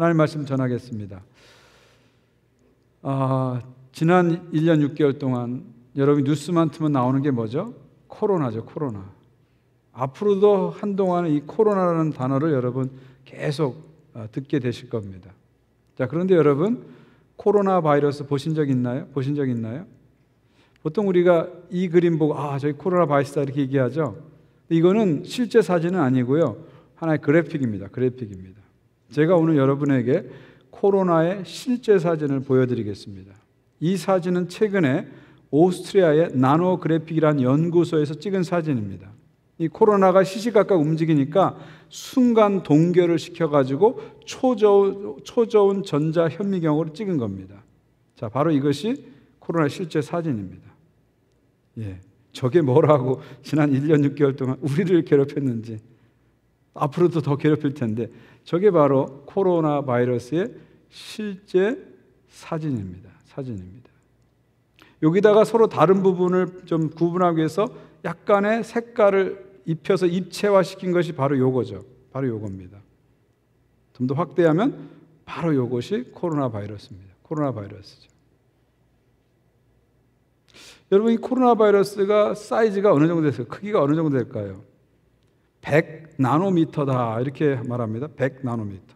하나님 말씀 전하겠습니다. 지난 1년 6개월 동안 여러분이 뉴스만 틀면 나오는 게 뭐죠? 코로나죠, 코로나. 앞으로도 한동안은 이 코로나라는 단어를 여러분 계속 듣게 되실 겁니다. 자, 그런데 여러분, 코로나 바이러스 보신 적 있나요? 보신 적 있나요? 보통 우리가 이 그림 보고 저기 코로나 바이러스다 이렇게 얘기하죠. 이거는 실제 사진은 아니고요. 하나의 그래픽입니다. 그래픽입니다. 제가 오늘 여러분에게 코로나의 실제 사진을 보여드리겠습니다. 이 사진은 최근에 오스트리아의 나노그래픽이라는 연구소에서 찍은 사진입니다. 이 코로나가 시시각각 움직이니까 순간 동결을 시켜가지고 초저온 전자 현미경으로 찍은 겁니다. 자, 바로 이것이 코로나 실제 사진입니다. 저게 뭐라고 지난 1년 6개월 동안 우리를 괴롭혔는지 앞으로도 더 괴롭힐 텐데 저게 바로 코로나 바이러스의 실제 사진입니다. 여기다가 서로 다른 부분을 좀 구분하기 위해서 약간의 색깔을 입혀서 입체화시킨 것이 바로 요거죠. 바로 요겁니다. 좀 더 확대하면 바로 요것이 코로나 바이러스입니다. 코로나 바이러스죠. 여러분, 이 코로나 바이러스가 사이즈가 어느 정도 됐어요? 크기가 어느 정도 될까요? 100나노미터다 이렇게 말합니다. 100나노미터.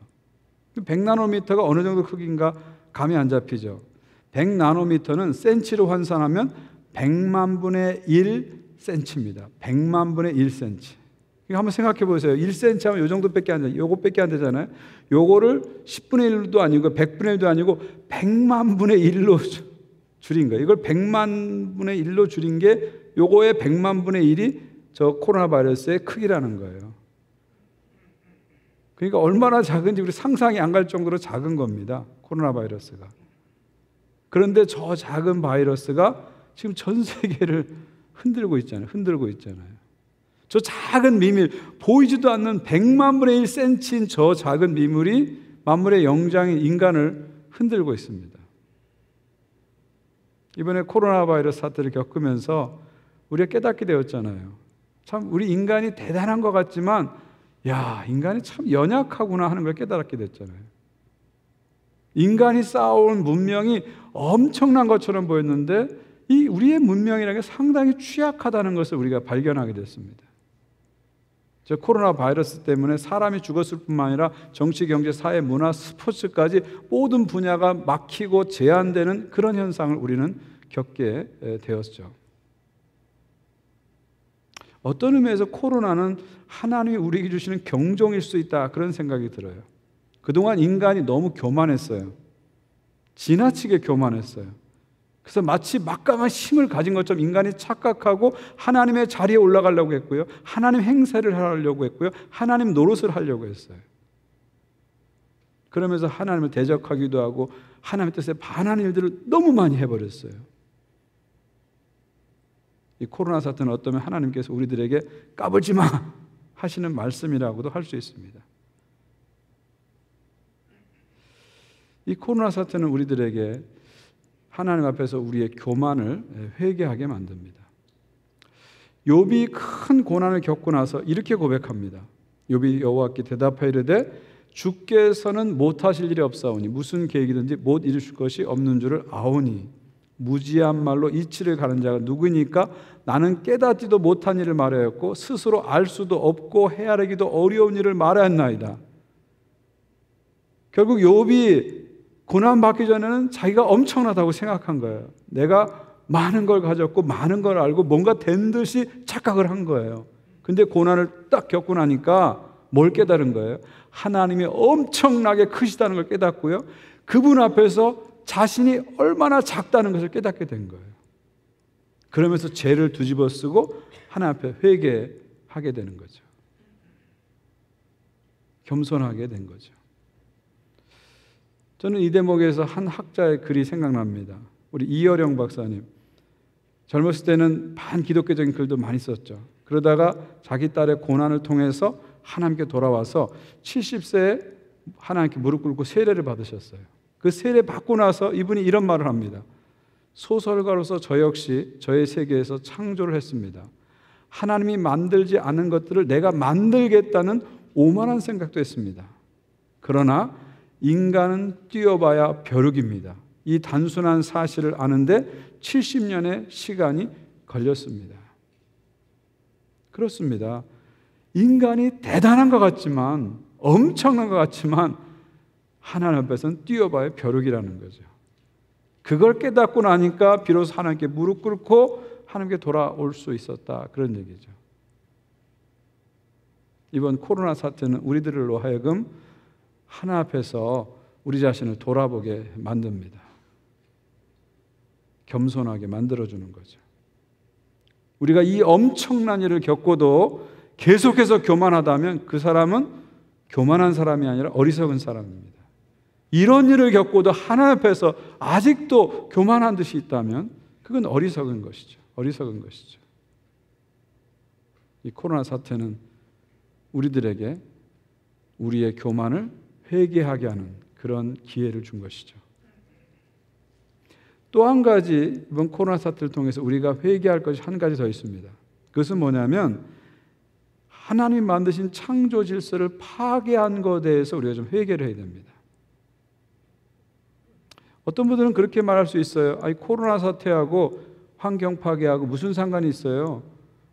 100나노미터가 어느 정도 크기인가 감이 안 잡히죠. 100나노미터는 센치로 환산하면 100만 분의 1cm입니다. 100만 분의 1cm. 이거 한번 생각해 보세요. 1cm 하면 이 정도밖에 안 되잖아요. 요거밖에 안 되잖아요. 요거를 10분의 1도 아니고 100분의 1도 아니고 100만 분의 1로 줄인 거예요. 이걸 100만 분의 1로 줄인 게 요거의 100만 분의 1이 저 코로나 바이러스의 크기라는 거예요. 그러니까 얼마나 작은지 우리 상상이 안 갈 정도로 작은 겁니다. 코로나 바이러스가. 그런데 저 작은 바이러스가 지금 전 세계를 흔들고 있잖아요. 저 작은 미밀, 보이지도 않는 100만 분의 1cm인 저 작은 미물이 만물의 영장인 인간을 흔들고 있습니다. 이번에 코로나 바이러스 사태를 겪으면서 우리가 깨닫게 되었잖아요. 참 우리 인간이 대단한 것 같지만 인간이 참 연약하구나 하는 걸 깨닫게 됐잖아요. 인간이 쌓아온 문명이 엄청난 것처럼 보였는데 이 우리의 문명이라는 게 상당히 취약하다는 것을 우리가 발견하게 됐습니다. 저 코로나 바이러스 때문에 사람이 죽었을 뿐만 아니라 정치, 경제, 사회, 문화, 스포츠까지 모든 분야가 막히고 제한되는 그런 현상을 우리는 겪게 되었죠. 어떤 의미에서 코로나는 하나님이 우리에게 주시는 경종일 수 있다 그런 생각이 들어요. 그동안 인간이 너무 교만했어요. 지나치게 교만했어요. 그래서 마치 막강한 힘을 가진 것처럼 인간이 착각하고 하나님의 자리에 올라가려고 했고요. 하나님 행세를 하려고 했고요. 하나님 노릇을 하려고 했어요. 그러면서 하나님을 대적하기도 하고 하나님의 뜻에 반하는 일들을 너무 많이 해버렸어요. 이 코로나 사태는 어쩌면 하나님께서 우리들에게 까불지 마 하시는 말씀이라고도 할 수 있습니다. 이 코로나 사태는 우리들에게 하나님 앞에서 우리의 교만을 회개하게 만듭니다. 욥이 큰 고난을 겪고 나서 이렇게 고백합니다. 욥이 여호와께 대답하여 이르되 주께서는 못하실 일이 없사오니 무슨 계획이든지 못 이루실 것이 없는 줄을 아오니 무지한 말로 이치를 가는 자가 누구니까 나는 깨닫지도 못한 일을 말하였고 스스로 알 수도 없고 헤아리기도 어려운 일을 말하였나이다. 결국 욥이 고난받기 전에는 자기가 엄청나다고 생각한 거예요. 내가 많은 걸 가졌고 많은 걸 알고 뭔가 된 듯이 착각을 한 거예요. 근데 고난을 딱 겪고 나니까 뭘 깨달은 거예요? 하나님이 엄청나게 크시다는 걸 깨닫고요. 그분 앞에서 자신이 얼마나 작다는 것을 깨닫게 된 거예요. 그러면서 죄를 뒤집어 쓰고 하나님 앞에 회개하게 되는 거죠. 겸손하게 된 거죠. 저는 이 대목에서 한 학자의 글이 생각납니다. 우리 이어령 박사님. 젊었을 때는 반기독교적인 글도 많이 썼죠. 그러다가 자기 딸의 고난을 통해서 하나님께 돌아와서 70세에 하나님께 무릎 꿇고 세례를 받으셨어요. 그 세례 받고 나서 이분이 이런 말을 합니다. 소설가로서 저 역시 저의 세계에서 창조를 했습니다. 하나님이 만들지 않은 것들을 내가 만들겠다는 오만한 생각도 했습니다. 그러나 인간은 뛰어봐야 벼룩입니다. 이 단순한 사실을 아는데 70년의 시간이 걸렸습니다. 그렇습니다. 인간이 대단한 것 같지만, 엄청난 것 같지만 하나님 앞에서는 뛰어봐야 벼룩이라는 거죠. 그걸 깨닫고 나니까 비로소 하나님께 무릎 꿇고 하나님께 돌아올 수 있었다, 그런 얘기죠. 이번 코로나 사태는 우리들로 하여금 하나님 앞에서 우리 자신을 돌아보게 만듭니다. 겸손하게 만들어주는 거죠. 우리가 이 엄청난 일을 겪고도 계속해서 교만하다면 그 사람은 교만한 사람이 아니라 어리석은 사람입니다. 이런 일을 겪고도 하나님 앞에서 아직도 교만한 듯이 있다면 그건 어리석은 것이죠. 어리석은 것이죠. 이 코로나 사태는 우리들에게 우리의 교만을 회개하게 하는 그런 기회를 준 것이죠. 또 한 가지 이번 코로나 사태를 통해서 우리가 회개할 것이 한 가지 더 있습니다. 그것은 뭐냐면 하나님 만드신 창조 질서를 파괴한 것에 대해서 우리가 좀 회개를 해야 됩니다. 어떤 분들은 그렇게 말할 수 있어요. 아니, 코로나 사태하고 환경 파괴하고 무슨 상관이 있어요?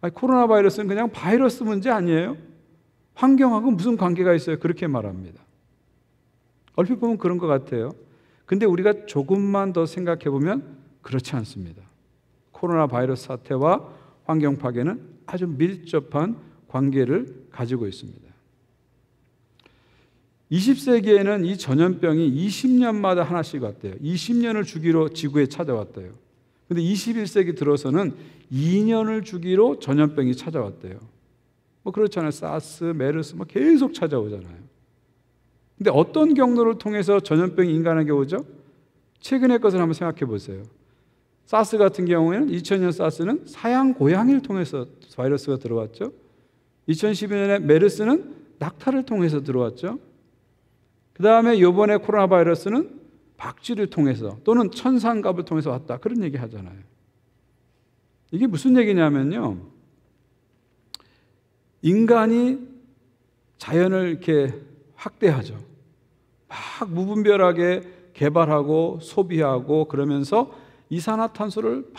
아니, 코로나 바이러스는 그냥 바이러스 문제 아니에요? 환경하고 무슨 관계가 있어요? 그렇게 말합니다. 얼핏 보면 그런 것 같아요. 근데 우리가 조금만 더 생각해 보면 그렇지 않습니다. 코로나 바이러스 사태와 환경 파괴는 아주 밀접한 관계를 가지고 있습니다. 20세기에는 이 전염병이 20년마다 하나씩 왔대요. 20년을 주기로 지구에 찾아왔대요. 근데 21세기 들어서는 2년을 주기로 전염병이 찾아왔대요. 뭐 그렇잖아요. 사스, 메르스 뭐 계속 찾아오잖아요. 근데 어떤 경로를 통해서 전염병이 인간에게 오죠? 최근의 것을 한번 생각해 보세요. 사스 같은 경우에는 2000년 사스는 사양 고양이를 통해서 바이러스가 들어왔죠. 2012년에 메르스는 낙타를 통해서 들어왔죠. 그 다음에 이번에 코로나 바이러스는 박쥐를 통해서 또는 천상갑을 통해서 왔다, 그런 얘기 하잖아요. 이게 무슨 얘기냐면요, 인간이 자연을 이렇게 확대하죠. 막 무분별하게 개발하고 소비하고 그러면서 이산화탄소를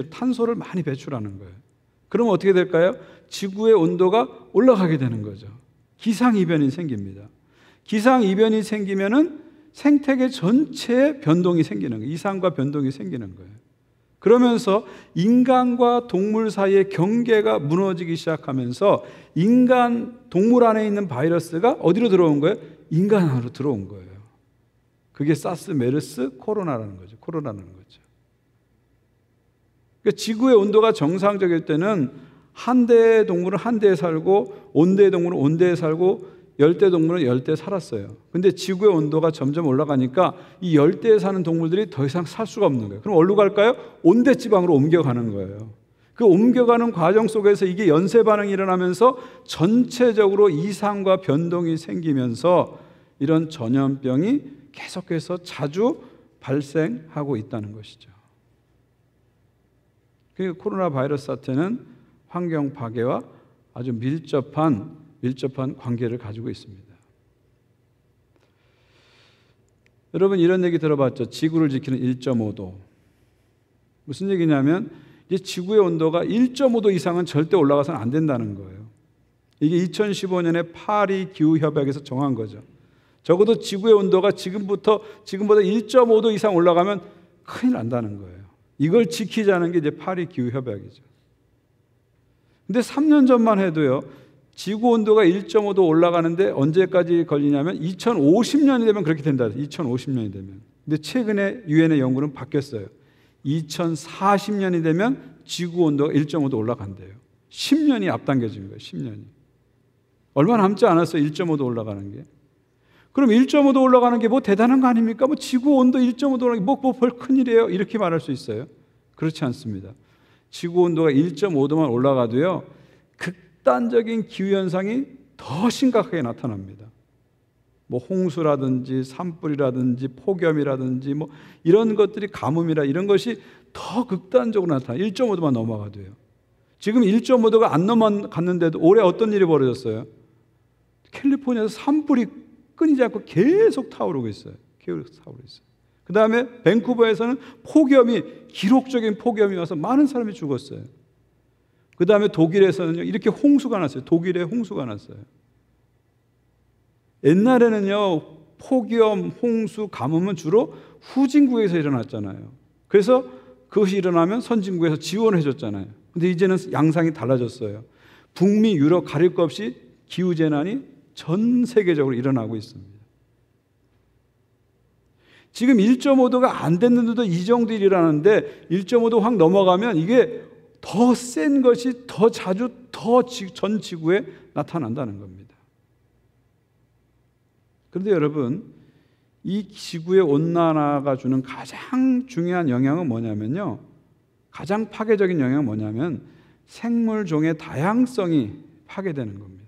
탄소를 많이 배출하는 거예요. 그러면 어떻게 될까요? 지구의 온도가 올라가게 되는 거죠. 기상이변이 생깁니다. 기상이변이 생기면은 생태계 전체에 변동이 생기는 거예요. 이상과 변동이 생기는 거예요. 그러면서 인간과 동물 사이의 경계가 무너지기 시작하면서 인간, 동물 안에 있는 바이러스가 어디로 들어온 거예요? 인간 안으로 들어온 거예요. 그게 사스, 메르스, 코로나라는 거죠. 코로나라는 거죠. 그러니까 지구의 온도가 정상적일 때는 한 대의 동물은 한 대에 살고 온대의 동물은 온대에 살고 열대 동물은 열대에 살았어요. 근데 지구의 온도가 점점 올라가니까 이 열대에 사는 동물들이 더 이상 살 수가 없는 거예요. 그럼 어디로 갈까요? 온대 지방으로 옮겨가는 거예요. 그 옮겨가는 과정 속에서 이게 연쇄 반응이 일어나면서 전체적으로 이상과 변동이 생기면서 이런 전염병이 계속해서 자주 발생하고 있다는 것이죠. 그러니까 코로나 바이러스 사태는 환경 파괴와 아주 밀접한 관계를 가지고 있습니다. 여러분, 이런 얘기 들어봤죠? 지구를 지키는 1.5도. 무슨 얘기냐면 이제 지구의 온도가 1.5도 이상은 절대 올라가서는 안 된다는 거예요. 이게 2015년에 파리 기후협약에서 정한 거죠. 적어도 지구의 온도가 지금보다 1.5도 이상 올라가면 큰일 난다는 거예요. 이걸 지키자는 게 이제 파리 기후협약이죠. 근데 3년 전만 해도요, 지구 온도가 1.5도 올라가는데 언제까지 걸리냐면 2050년이 되면 그렇게 된다. 2050년이 되면. 근데 최근에 유엔의 연구는 바뀌었어요. 2040년이 되면 지구 온도가 1.5도 올라간대요. 10년이 앞당겨진 거예요. 10년이. 얼마 남지 않았어요. 1.5도 올라가는 게. 그럼 1.5도 올라가는 게 뭐 대단한 거 아닙니까? 뭐 지구 온도 1.5도 올라가는 게 뭐 별 큰일이에요. 이렇게 말할 수 있어요. 그렇지 않습니다. 지구 온도가 1.5도만 올라가도요, 극단적인 기후현상이 더 심각하게 나타납니다. 뭐 홍수라든지 산불이라든지 폭염이라든지 뭐 이런 것들이, 가뭄이라 이런 것이 더 극단적으로 나타나요. 1.5도만 넘어가도요. 지금 1.5도가 안 넘어갔는데도 올해 어떤 일이 벌어졌어요? 캘리포니아에서 산불이 끊이지 않고 계속 타오르고 있어요. 계속 타오르고 있어요. 그 다음에 밴쿠버에서는 폭염이, 기록적인 폭염이 와서 많은 사람이 죽었어요. 그 다음에 독일에서는요, 이렇게 홍수가 났어요. 독일에 홍수가 났어요. 옛날에는요, 폭염, 홍수, 가뭄은 주로 후진국에서 일어났잖아요. 그래서 그것이 일어나면 선진국에서 지원을 해줬잖아요. 근데 이제는 양상이 달라졌어요. 북미, 유럽 가릴 것 없이 기후재난이 전 세계적으로 일어나고 있습니다. 지금 1.5도가 안 됐는데도 이 정도 일어나는데 1.5도 확 넘어가면 이게 더 센 것이 더 자주 더 전 지구에 나타난다는 겁니다. 그런데 여러분, 이 지구의 온난화가 주는 가장 중요한 영향은 뭐냐면요, 가장 파괴적인 영향은 뭐냐면 생물종의 다양성이 파괴되는 겁니다.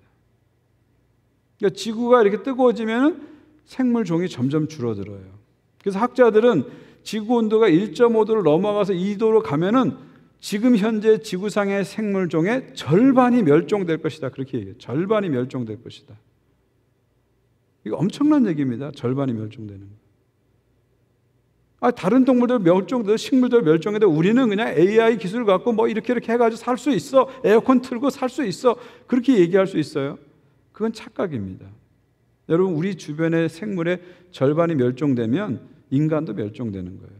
그러니까 지구가 이렇게 뜨거워지면 생물종이 점점 줄어들어요. 그래서 학자들은 지구 온도가 1.5도를 넘어가서 2도로 가면은 지금 현재 지구상의 생물종의 절반이 멸종될 것이다, 그렇게 얘기해요. 절반이 멸종될 것이다. 이거 엄청난 얘기입니다. 절반이 멸종되는 거. 다른 동물들 멸종돼, 식물들 멸종해도 우리는 그냥 AI 기술을 갖고 뭐 이렇게 해가지고 살 수 있어. 에어컨 틀고 살 수 있어. 그렇게 얘기할 수 있어요. 그건 착각입니다. 여러분, 우리 주변의 생물의 절반이 멸종되면 인간도 멸종되는 거예요.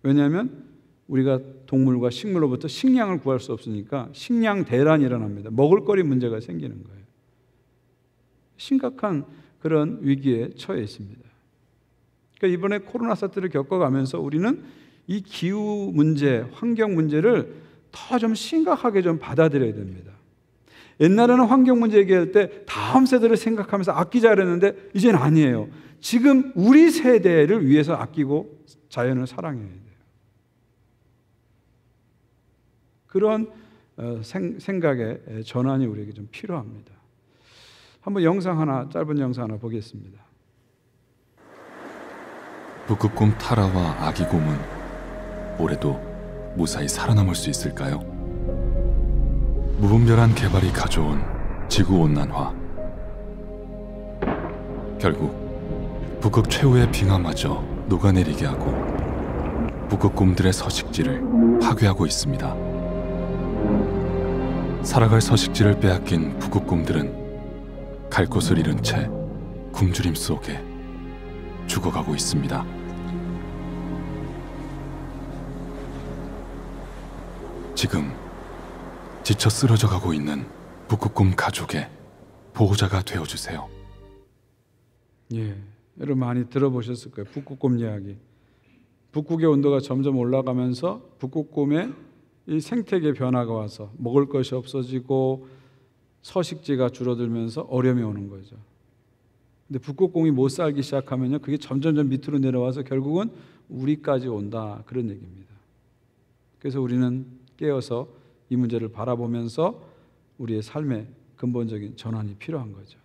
왜냐하면 우리가 동물과 식물로부터 식량을 구할 수 없으니까 식량 대란이 일어납니다. 먹을거리 문제가 생기는 거예요. 심각한 그런 위기에 처해 있습니다. 그러니까 이번에 코로나 사태를 겪어가면서 우리는 이 기후 문제, 환경 문제를 더 좀 심각하게 좀 받아들여야 됩니다. 옛날에는 환경 문제 얘기할 때 다음 세대를 생각하면서 아끼자 그랬는데 이제는 아니에요. 지금 우리 세대를 위해서 아끼고 자연을 사랑해야 돼요. 그런 생각의 전환이 우리에게 좀 필요합니다. 한번 짧은 영상 하나 보겠습니다. 북극곰 타라와 아기곰은 올해도 무사히 살아남을 수 있을까요? 무분별한 개발이 가져온 지구온난화. 결국 북극 최후의 빙하마저 녹아내리게 하고 북극곰들의 서식지를 파괴하고 있습니다. 살아갈 서식지를 빼앗긴 북극곰들은 갈 곳을 잃은 채 굶주림 속에 죽어가고 있습니다. 지금 지쳐 쓰러져 가고 있는 북극곰 가족의 보호자가 되어주세요. 예, 여러분 많이 들어보셨을 거예요. 북극곰 이야기. 북극의 온도가 점점 올라가면서 북극곰의 이 생태계 변화가 와서 먹을 것이 없어지고 서식지가 줄어들면서 어려움이 오는 거죠. 근데 북극곰이 못 살기 시작하면요, 그게 점점 밑으로 내려와서 결국은 우리까지 온다, 그런 얘기입니다. 그래서 우리는 깨어서 이 문제를 바라보면서 우리의 삶의 근본적인 전환이 필요한 거죠.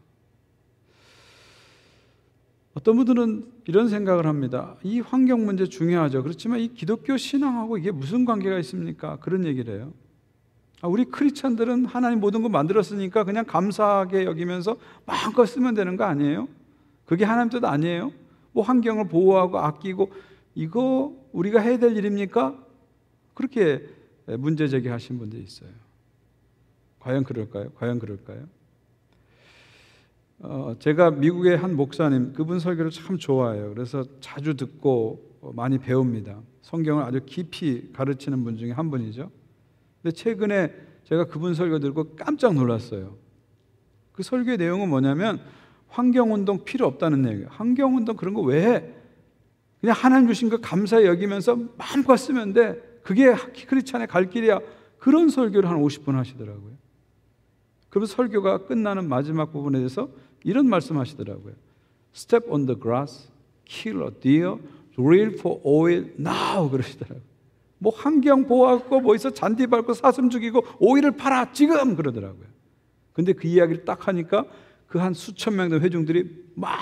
어떤 분들은 이런 생각을 합니다. 이 환경 문제 중요하죠. 그렇지만 이 기독교 신앙하고 이게 무슨 관계가 있습니까? 그런 얘기를 해요. 우리 크리스찬들은 하나님 모든 거 만들었으니까 그냥 감사하게 여기면서 마음껏 쓰면 되는 거 아니에요? 그게 하나님 뜻 아니에요? 뭐 환경을 보호하고 아끼고 이거 우리가 해야 될 일입니까? 그렇게 문제 제기하신 분들이 있어요. 과연 그럴까요? 과연 그럴까요? 제가 미국의 한 목사님, 그분 설교를 참 좋아해요. 그래서 자주 듣고 많이 배웁니다. 성경을 아주 깊이 가르치는 분 중에 한 분이죠. 근데 최근에 제가 그분 설교 듣고 깜짝 놀랐어요. 그 설교의 내용은 뭐냐면 환경운동 필요 없다는 얘기예요. 환경운동 그런 거 왜 해? 그냥 하나님 주신 거 감사히 여기면서 마음껏 쓰면 돼. 그게 크리스찬의 갈 길이야. 그런 설교를 한 50분 하시더라고요. 그러면서 설교가 끝나는 마지막 부분에 대해서 이런 말씀하시더라고요. Step on the grass, kill a deer, drill for oil now, 그러시더라고요. 뭐 환경 보호하고 뭐 있어 잔디 밟고 사슴 죽이고 오일을 팔아 지금, 그러더라고요. 근데 그 이야기를 딱 하니까 그 한 수천 명 된 회중들이 막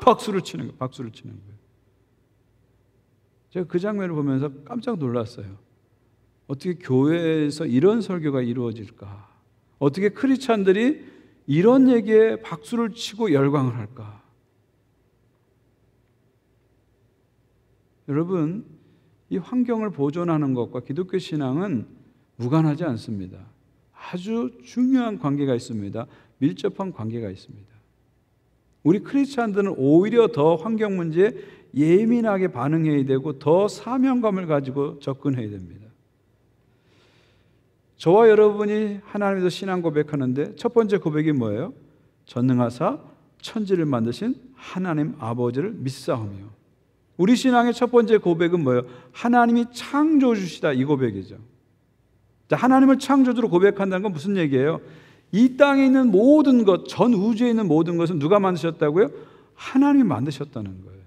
박수를 치는 거예요. 박수를 치는 거예요. 제가 그 장면을 보면서 깜짝 놀랐어요. 어떻게 교회에서 이런 설교가 이루어질까? 어떻게 크리스찬들이 이런 얘기에 박수를 치고 열광을 할까? 여러분, 이 환경을 보존하는 것과 기독교 신앙은 무관하지 않습니다. 아주 중요한 관계가 있습니다. 밀접한 관계가 있습니다. 우리 크리스찬들은 오히려 더 환경 문제에 예민하게 반응해야 되고 더 사명감을 가지고 접근해야 됩니다. 저와 여러분이 하나님에서 신앙 고백하는데 첫 번째 고백이 뭐예요? 전능하사 천지를 만드신 하나님 아버지를 믿사오며. 우리 신앙의 첫 번째 고백은 뭐예요? 하나님이 창조주시다, 이 고백이죠. 자, 하나님을 창조주로 고백한다는 건 무슨 얘기예요? 이 땅에 있는 모든 것, 전 우주에 있는 모든 것은 누가 만드셨다고요? 하나님이 만드셨다는 거예요.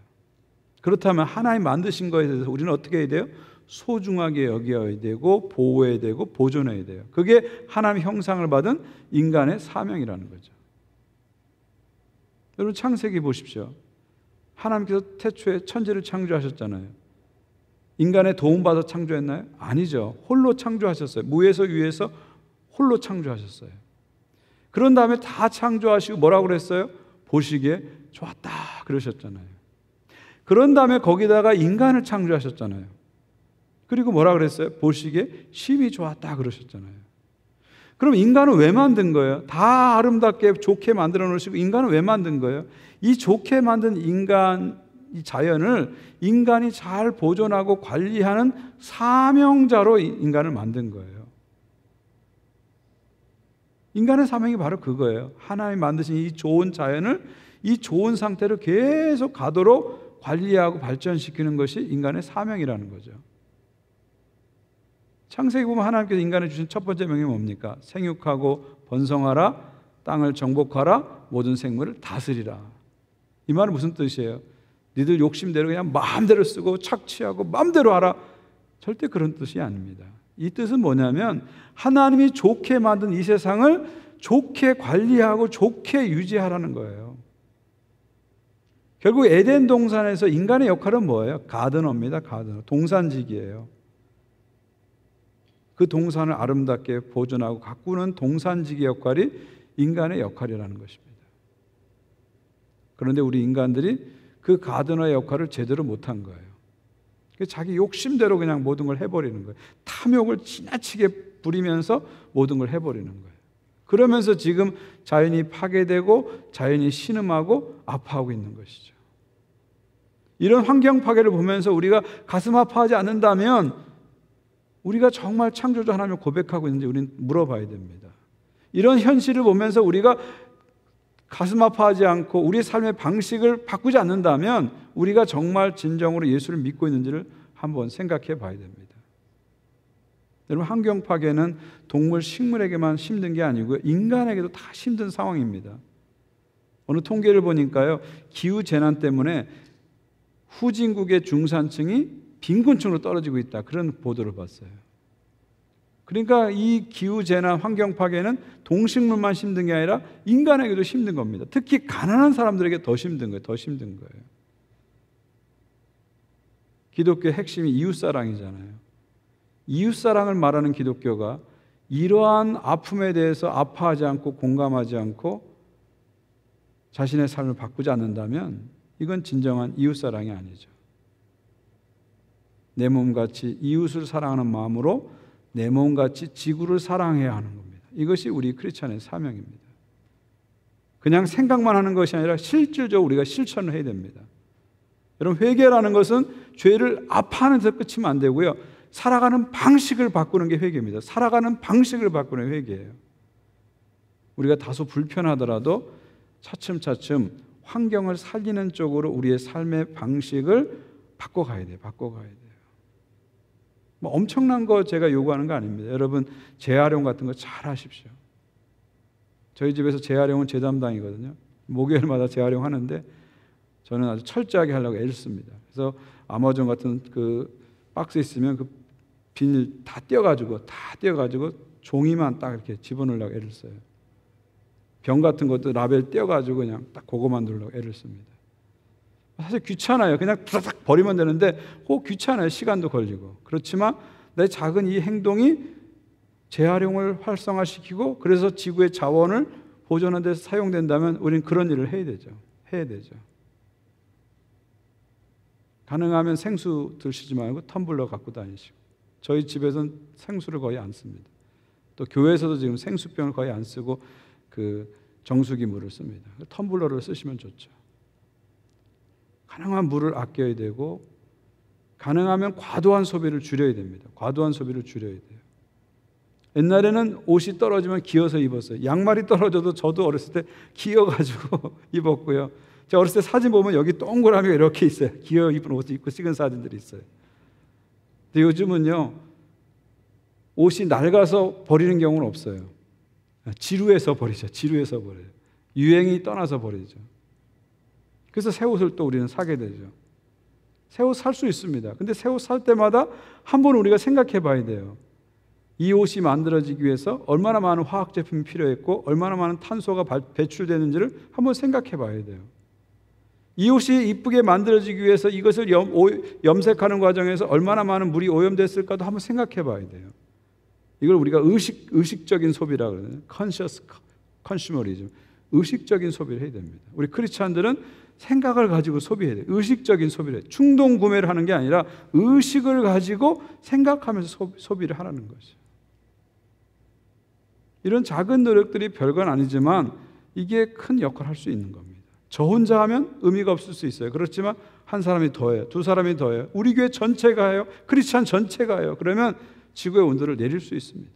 그렇다면 하나님 만드신 것에 대해서 우리는 어떻게 해야 돼요? 소중하게 여겨야 되고 보호해야 되고 보존해야 돼요. 그게 하나님의 형상을 받은 인간의 사명이라는 거죠. 여러분, 창세기 보십시오. 하나님께서 태초에 천지를 창조하셨잖아요. 인간의 도움받아 창조했나요? 아니죠. 홀로 창조하셨어요. 무에서 유에서 홀로 창조하셨어요. 그런 다음에 다 창조하시고 뭐라고 그랬어요? 보시기에 좋았다 그러셨잖아요. 그런 다음에 거기다가 인간을 창조하셨잖아요. 그리고 뭐라 그랬어요? 보시기에 심히 좋았다 그러셨잖아요. 그럼 인간은 왜 만든 거예요? 다 아름답게 좋게 만들어 놓으시고 인간은 왜 만든 거예요? 이 좋게 만든 인간, 이 자연을 인간이 잘 보존하고 관리하는 사명자로 인간을 만든 거예요. 인간의 사명이 바로 그거예요. 하나님이 만드신 이 좋은 자연을 이 좋은 상태로 계속 가도록 관리하고 발전시키는 것이 인간의 사명이라는 거죠. 창세기 보면 하나님께서 인간에 주신 첫 번째 명령이 뭡니까? 생육하고 번성하라, 땅을 정복하라, 모든 생물을 다스리라. 이 말은 무슨 뜻이에요? 니들 욕심대로 그냥 마음대로 쓰고 착취하고 마음대로 하라. 절대 그런 뜻이 아닙니다. 이 뜻은 뭐냐면 하나님이 좋게 만든 이 세상을 좋게 관리하고 좋게 유지하라는 거예요. 결국 에덴 동산에서 인간의 역할은 뭐예요? 가드너입니다. 가드너. 동산지기예요. 그 동산을 아름답게 보존하고 가꾸는 동산지기 역할이 인간의 역할이라는 것입니다. 그런데 우리 인간들이 그 가드너의 역할을 제대로 못한 거예요. 자기 욕심대로 그냥 모든 걸 해버리는 거예요. 탐욕을 지나치게 부리면서 모든 걸 해버리는 거예요. 그러면서 지금 자연이 파괴되고 자연이 신음하고 아파하고 있는 것이죠. 이런 환경 파괴를 보면서 우리가 가슴 아파하지 않는다면 우리가 정말 창조주 하나님을 고백하고 있는지 우리는 물어봐야 됩니다. 이런 현실을 보면서 우리가 가슴 아파하지 않고 우리의 삶의 방식을 바꾸지 않는다면 우리가 정말 진정으로 예수를 믿고 있는지를 한번 생각해 봐야 됩니다. 여러분, 환경 파괴는 동물, 식물에게만 힘든 게 아니고요. 인간에게도 다 힘든 상황입니다. 어느 통계를 보니까요. 기후재난 때문에 후진국의 중산층이 빈곤층으로 떨어지고 있다. 그런 보도를 봤어요. 그러니까 이 기후재난, 환경 파괴는 동식물만 힘든 게 아니라 인간에게도 힘든 겁니다. 특히 가난한 사람들에게 더 힘든 거예요. 더 힘든 거예요. 기독교의 핵심이 이웃사랑이잖아요. 이웃사랑을 말하는 기독교가 이러한 아픔에 대해서 아파하지 않고 공감하지 않고 자신의 삶을 바꾸지 않는다면 이건 진정한 이웃사랑이 아니죠. 내 몸같이 이웃을 사랑하는 마음으로 내 몸같이 지구를 사랑해야 하는 겁니다. 이것이 우리 크리스찬의 사명입니다. 그냥 생각만 하는 것이 아니라 실질적으로 우리가 실천을 해야 됩니다. 여러분, 회개라는 것은 죄를 아파하는 데서 끝이면 안 되고요. 살아가는 방식을 바꾸는 게 회개입니다. 살아가는 방식을 바꾸는 회개예요. 우리가 다소 불편하더라도 차츰차츰 환경을 살리는 쪽으로 우리의 삶의 방식을 바꿔가야 돼요. 바꿔가야 돼요. 뭐 엄청난 거 제가 요구하는 거 아닙니다. 여러분, 재활용 같은 거 잘 하십시오. 저희 집에서 재활용은 제 담당이거든요. 목요일마다 재활용 하는데 저는 아주 철저하게 하려고 애를 씁니다. 그래서 아마존 같은 그 박스 있으면 그 비닐 다 떼어가지고 종이만 딱 이렇게 집어넣으려고 애를 써요. 병 같은 것도 라벨 떼어가지고 그냥 딱 그거만 누르려고 애를 씁니다. 사실 귀찮아요. 그냥 부닥 버리면 되는데 귀찮아요. 시간도 걸리고. 그렇지만 내 작은 이 행동이 재활용을 활성화시키고 그래서 지구의 자원을 보존하는 데서 사용된다면 우리는 그런 일을 해야 되죠. 가능하면 생수 드시지 말고 텀블러 갖고 다니시고. 저희 집에서는 생수를 거의 안 씁니다. 또 교회에서도 지금 생수병을 거의 안 쓰고 그 정수기 물을 씁니다. 텀블러를 쓰시면 좋죠. 가능한 물을 아껴야 되고 가능하면 과도한 소비를 줄여야 됩니다. 과도한 소비를 줄여야 돼요. 옛날에는 옷이 떨어지면 기어서 입었어요. 양말이 떨어져도 저도 어렸을 때 기어가지고 입었고요. 제가 어렸을 때 사진 보면 여기 동그라미가 이렇게 있어요. 기어 입은 옷을 입고 찍은 사진들이 있어요. 근데 요즘은요, 옷이 낡아서 버리는 경우는 없어요. 지루해서 버리죠. 지루해서 버려요. 유행이 떠나서 버리죠. 그래서 새 옷을 또 우리는 사게 되죠. 새 옷 살 수 있습니다. 근데 새 옷 살 때마다 한번 우리가 생각해 봐야 돼요. 이 옷이 만들어지기 위해서 얼마나 많은 화학 제품이 필요했고 얼마나 많은 탄소가 배출되는지를 한번 생각해 봐야 돼요. 이 옷이 이쁘게 만들어지기 위해서 이것을 염색하는 과정에서 얼마나 많은 물이 오염됐을까도 한번 생각해 봐야 돼요. 이걸 우리가 의식적인 소비라고 그러잖아요. Conscious consumerism. 의식적인 소비를 해야 됩니다. 우리 크리스찬들은 생각을 가지고 소비해야 돼요. 의식적인 소비를 해요. 충동 구매를 하는 게 아니라 의식을 가지고 생각하면서 소비를 하라는 것이죠. 이런 작은 노력들이 별건 아니지만 이게 큰 역할을 할 수 있는 겁니다. 저 혼자 하면 의미가 없을 수 있어요. 그렇지만 한 사람이 더해요. 두 사람이 더해요. 우리 교회 전체가 해요. 크리스찬 전체가 해요. 그러면 지구의 온도를 내릴 수 있습니다.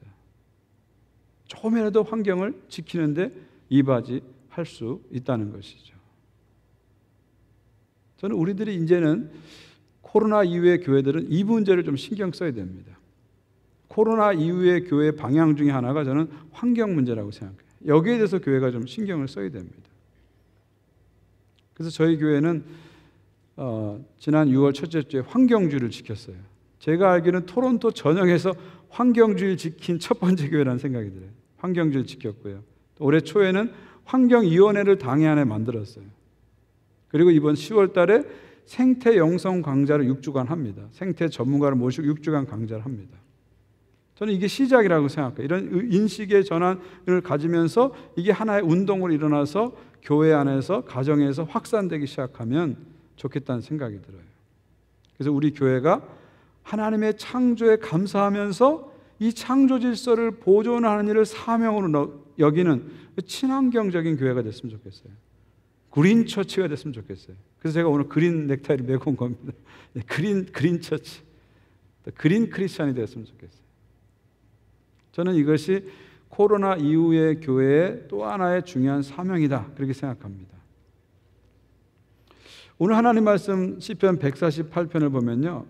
조금이라도 환경을 지키는데 이바지할 수 있다는 것이죠. 저는 우리들이 이제는 코로나 이후의 교회들은 이 문제를 좀 신경 써야 됩니다. 코로나 이후의 교회 방향 중에 하나가 저는 환경 문제라고 생각해요. 여기에 대해서 교회가 좀 신경을 써야 됩니다. 그래서 저희 교회는 지난 6월 첫째 주에 환경주의를 지켰어요. 제가 알기로는 토론토 전역에서 환경주의를 지킨 첫 번째 교회라는 생각이 들어요. 환경주의를 지켰고요. 올해 초에는 환경위원회를 당회 안에 만들었어요. 그리고 이번 10월 달에 생태 영성 강좌를 6주간 합니다. 생태 전문가를 모시고 6주간 강좌를 합니다. 저는 이게 시작이라고 생각해요. 이런 인식의 전환을 가지면서 이게 하나의 운동으로 일어나서 교회 안에서 가정에서 확산되기 시작하면 좋겠다는 생각이 들어요. 그래서 우리 교회가 하나님의 창조에 감사하면서 이 창조 질서를 보존하는 일을 사명으로 여기는 친환경적인 교회가 됐으면 좋겠어요. 그린 처치가 됐으면 좋겠어요. 그래서 제가 오늘 그린 넥타이를 메고 온 겁니다. 그린 처치, 그린 크리스찬이 되었으면 좋겠어요. 저는 이것이 코로나 이후의 교회의 또 하나의 중요한 사명이다, 그렇게 생각합니다. 오늘 하나님 말씀 시편 148편을 보면요,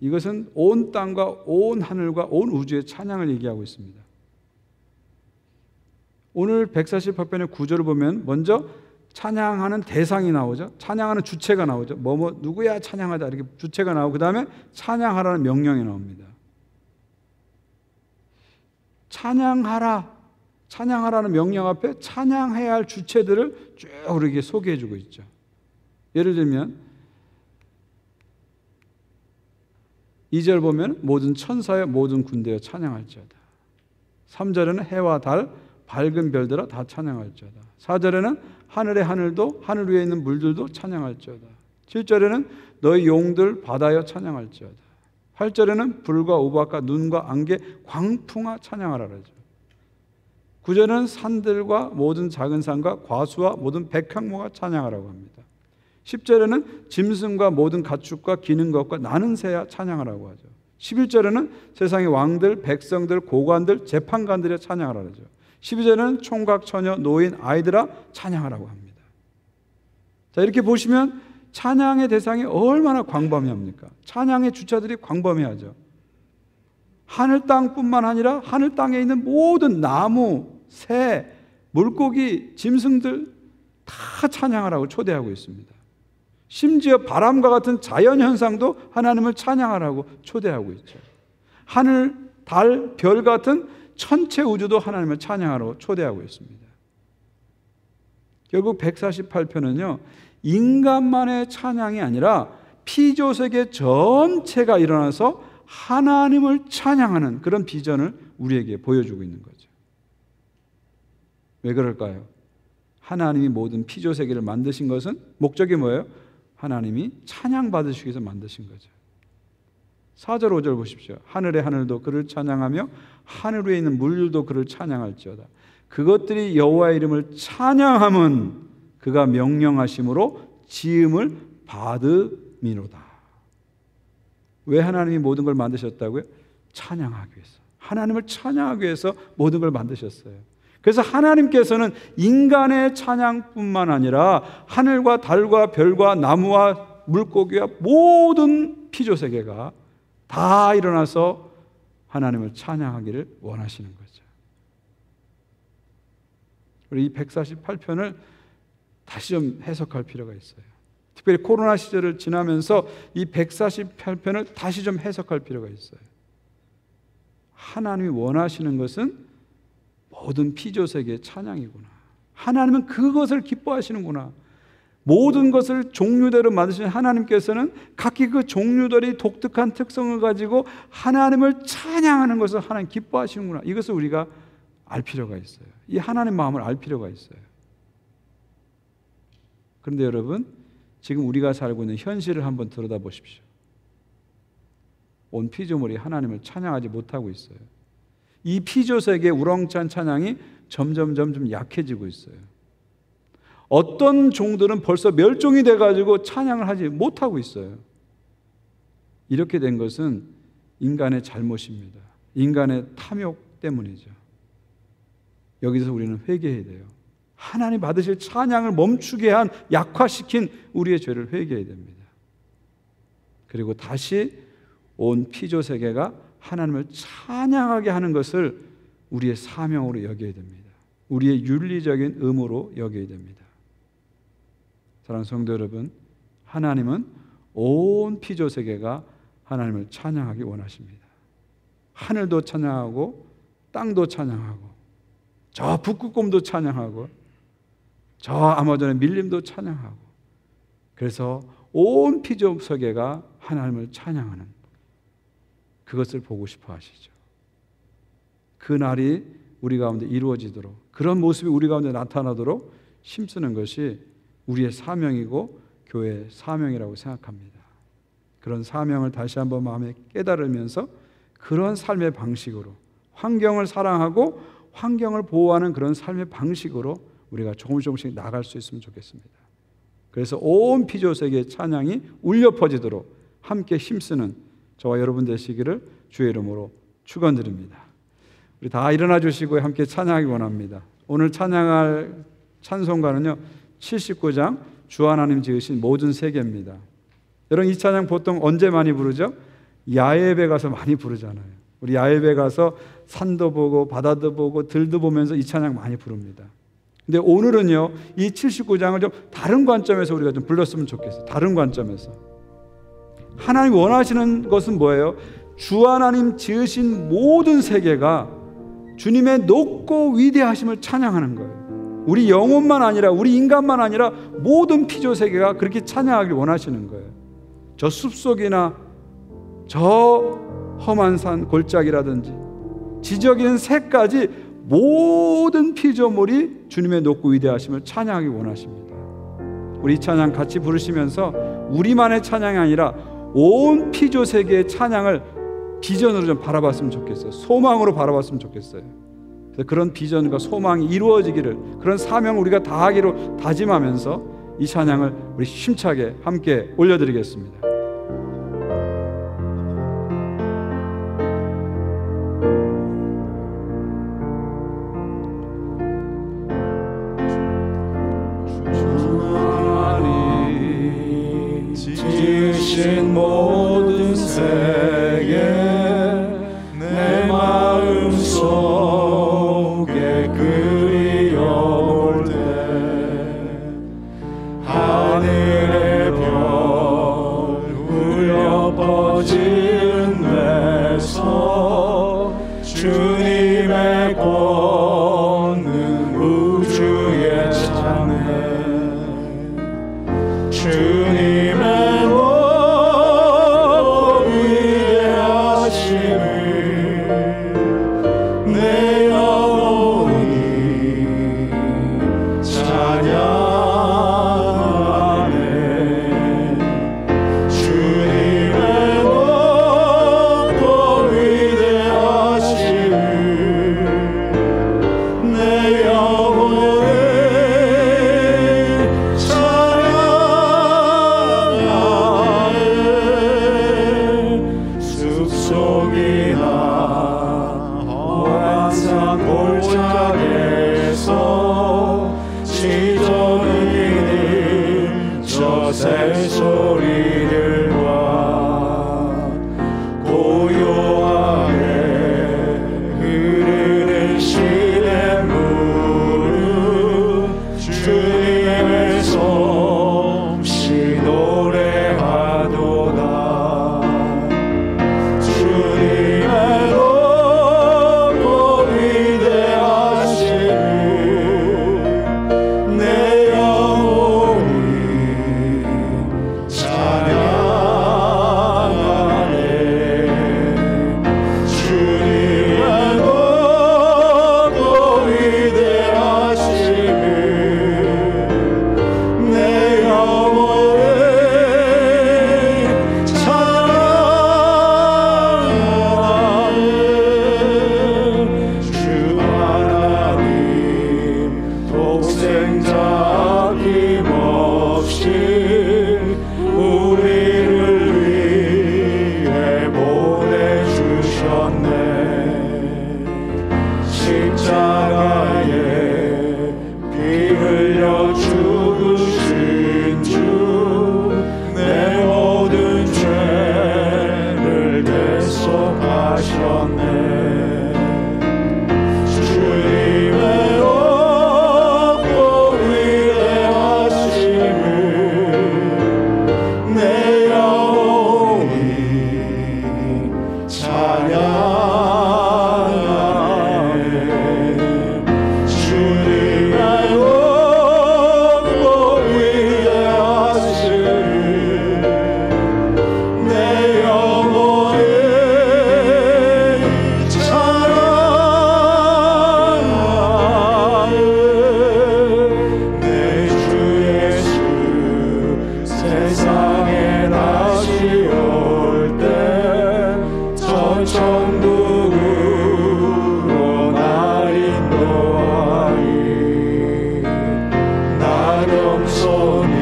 이것은 온 땅과 온 하늘과 온 우주의 찬양을 얘기하고 있습니다. 오늘 148편의 구절을 보면 먼저 찬양하는 대상이 나오죠. 찬양하는 주체가 나오죠. 누구야 찬양하자, 이렇게 주체가 나오고 그 다음에 찬양하라는 명령이 나옵니다. 찬양하라는 명령 앞에 찬양해야 할 주체들을 쭉 우리에게 소개해 주고 있죠. 예를 들면 2절 보면 모든 천사여 모든 군대여 찬양할지어다. 3절에는 해와 달 밝은 별들아 다 찬양할지어다. 4절에는 하늘의 하늘도 하늘 위에 있는 물들도 찬양할지어다. 7절에는 너희 용들 바다여 찬양할지어다. 8절에는 불과 우박과 눈과 안개 광풍아 찬양하라 그러죠. 9절에는 산들과 모든 작은 산과 과수와 모든 백향목아 찬양하라고 합니다. 10절에는 짐승과 모든 가축과 기는 것과 나는 새야 찬양하라고 하죠. 11절에는 세상의 왕들, 백성들, 고관들, 재판관들이 찬양하라 그러죠. 12절에는 총각, 처녀, 노인, 아이들아 찬양하라고 합니다. 자, 이렇게 보시면 찬양의 대상이 얼마나 광범위합니까? 찬양의 주체들이 광범위하죠. 하늘 땅뿐만 아니라 하늘 땅에 있는 모든 나무, 새, 물고기, 짐승들 다 찬양하라고 초대하고 있습니다. 심지어 바람과 같은 자연현상도 하나님을 찬양하라고 초대하고 있죠. 하늘, 달, 별 같은 천체 우주도 하나님을 찬양하라고 초대하고 있습니다. 결국 148편은요, 인간만의 찬양이 아니라 피조세계 전체가 일어나서 하나님을 찬양하는 그런 비전을 우리에게 보여주고 있는 거죠. 왜 그럴까요? 하나님이 모든 피조 세계를 만드신 것은 목적이 뭐예요? 하나님이 찬양받으시기 위해서 만드신 거죠. 4절 5절 보십시오. 하늘의 하늘도 그를 찬양하며 하늘 위에 있는 물들도 그를 찬양할지어다. 그것들이 여호와의 이름을 찬양함은 그가 명령하심으로 지음을 받음이로다. 왜 하나님이 모든 걸 만드셨다고요? 찬양하기 위해서. 하나님을 찬양하기 위해서 모든 걸 만드셨어요. 그래서 하나님께서는 인간의 찬양뿐만 아니라 하늘과 달과 별과 나무와 물고기와 모든 피조세계가 다 일어나서 하나님을 찬양하기를 원하시는 거죠. 우리 이 148편을 다시 좀 해석할 필요가 있어요. 특별히 코로나 시절을 지나면서 이 148편을 다시 좀 해석할 필요가 있어요. 하나님이 원하시는 것은 모든 피조세계의 찬양이구나. 하나님은 그것을 기뻐하시는구나. 모든 것을 종류대로 만드신 하나님께서는 각기 그 종류들이 독특한 특성을 가지고 하나님을 찬양하는 것을 하나님 기뻐하시는구나. 이것을 우리가 알 필요가 있어요. 이 하나님 마음을 알 필요가 있어요. 그런데 여러분, 지금 우리가 살고 있는 현실을 한번 들여다보십시오. 온 피조물이 하나님을 찬양하지 못하고 있어요. 이 피조세계의 우렁찬 찬양이 점점 약해지고 있어요. 어떤 종들은 벌써 멸종이 돼가지고 찬양을 하지 못하고 있어요. 이렇게 된 것은 인간의 잘못입니다. 인간의 탐욕 때문이죠. 여기서 우리는 회개해야 돼요. 하나님 받으실 찬양을 멈추게 한, 약화시킨 우리의 죄를 회개해야 됩니다. 그리고 다시 온 피조세계가 하나님을 찬양하게 하는 것을 우리의 사명으로 여겨야 됩니다. 우리의 윤리적인 의무로 여겨야 됩니다. 사랑하는 성도 여러분, 하나님은 온 피조세계가 하나님을 찬양하기 원하십니다. 하늘도 찬양하고 땅도 찬양하고 저 북극곰도 찬양하고 저 아마존의 밀림도 찬양하고, 그래서 온 피조세계가 하나님을 찬양하는 그것을 보고 싶어 하시죠. 그 날이 우리 가운데 이루어지도록, 그런 모습이 우리 가운데 나타나도록 힘쓰는 것이 우리의 사명이고 교회의 사명이라고 생각합니다. 그런 사명을 다시 한번 마음에 깨달으면서 그런 삶의 방식으로, 환경을 사랑하고 환경을 보호하는 그런 삶의 방식으로 우리가 조금씩 나아갈 수 있으면 좋겠습니다. 그래서 온 피조세계의 찬양이 울려 퍼지도록 함께 힘쓰는 저와 여러분 되시기를 주의 이름으로 축원드립니다. 우리 다 일어나 주시고 함께 찬양하기 원합니다. 오늘 찬양할 찬송가는요, 79장 주 하나님 지으신 모든 세계입니다. 여러분, 이 찬양 보통 언제 많이 부르죠? 야외에 가서 많이 부르잖아요. 우리 야외에 가서 산도 보고 바다도 보고 들도 보면서 이 찬양 많이 부릅니다. 근데 오늘은요, 이 79장을 좀 다른 관점에서 우리가 좀 불렀으면 좋겠어요. 다른 관점에서. 하나님 원하시는 것은 뭐예요? 주 하나님 지으신 모든 세계가 주님의 높고 위대하심을 찬양하는 거예요. 우리 영혼만 아니라, 우리 인간만 아니라 모든 피조 세계가 그렇게 찬양하길 원하시는 거예요. 저 숲속이나 저 험한 산 골짜기라든지 지저귀는 새까지 모든 피조물이 주님의 높고 위대하심을 찬양하기 원하십니다. 우리 이 찬양 같이 부르시면서 우리만의 찬양이 아니라 온 피조 세계의 찬양을 비전으로 좀 바라봤으면 좋겠어요. 소망으로 바라봤으면 좋겠어요. 그래서 그런 비전과 소망이 이루어지기를, 그런 사명을 우리가 다하기로 다짐하면서 이 찬양을 우리 힘차게 함께 올려드리겠습니다. 지으신 모든 세계 내 마음속에 그리워볼 때 하늘의 별 울려 퍼지는 데서 주님의 권능 우주에 차네. 주님의 소리들과 고요하게 흐르는 시냇물은 주님의 솜씨 노래하도다. 주님의 높고 위대하심을 내 영혼이 찬양하네. 주님의 높고 위대하심을 내 영혼이 찬양하네. 주 하나님 독생자 아낌없이 우리를 위해 보내주셨네. 십자가에 피 흘려 죽으신 주 내 모든 죄를 대속하셨네. 주님의 높고 위대하심을 내 영혼이 찬양하네. 주님의 높고 위대하심을 내 영혼이 찬양하네. 내 주 예수 세상에 다시 올 때 천천국으로 날 인도하리. 나 겸손히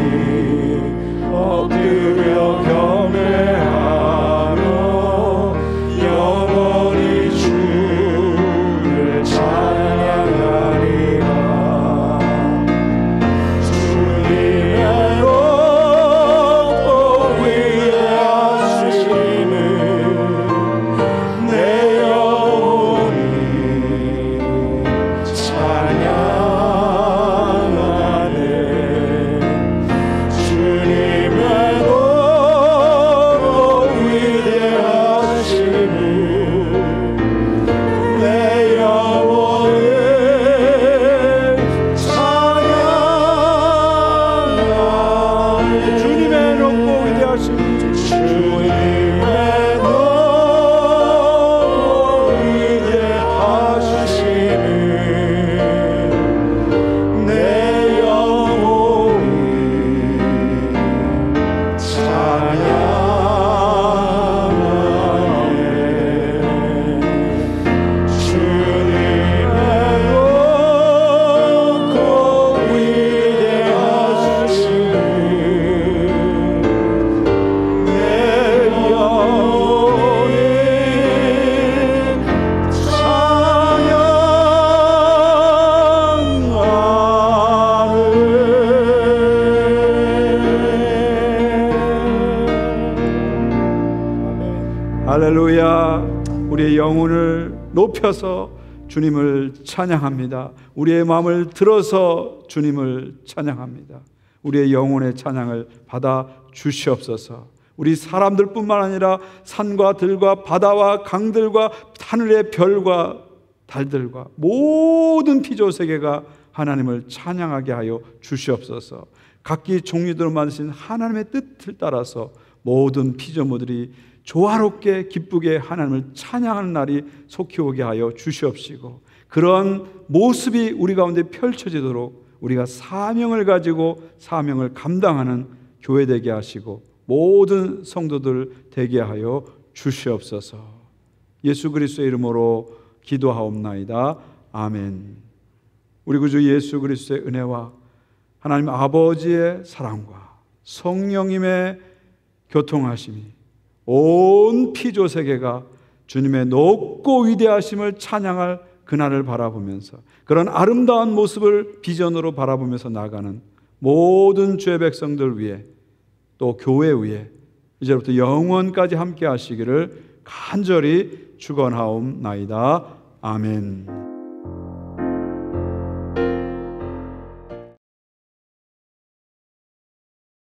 엎드려 경배하며 영원히 주를 찬양하리라. 주님의 높고 위대하심을 내 영혼이 찬양하네. 주님의 높고 위대하심을 내 영혼이 찬양하네. 주님의 높고 위대하심, 주님의 높고 위대하심을 내 영혼이 찬양하네. 주님의 높고 위대하심을 내 영혼이 찬양하네. 할렐루야. 우리의 영혼을 높여서 주님을 찬양합니다. 우리의 마음을 들어서 주님을 찬양합니다. 우리의 영혼의 찬양을 받아 주시옵소서. 우리 사람들뿐만 아니라 산과 들과 바다와 강들과 하늘의 별과 달들과 모든 피조세계가 하나님을 찬양하게 하여 주시옵소서. 각기 종류대로 만드신 하나님의 뜻을 따라서 모든 피조물들이 조화롭게 기쁘게 하나님을 찬양하는 날이 속히 오게 하여 주시옵시고, 그런 모습이 우리 가운데 펼쳐지도록 우리가 사명을 가지고 사명을 감당하는 교회 되게 하시고 모든 성도들 되게 하여 주시옵소서. 예수 그리스도의 이름으로 기도하옵나이다. 아멘. 우리 구주 예수 그리스도의 은혜와 하나님 아버지의 사랑과 성령님의 교통하심이 온 피조세계가 주님의 높고 위대하심을 찬양할 그날을 바라보면서 그런 아름다운 모습을 비전으로 바라보면서 나가는 모든 주의 백성들 위해 또 교회 위에 이제부터 영원까지 함께 하시기를 간절히 축원하옵나이다. 아멘.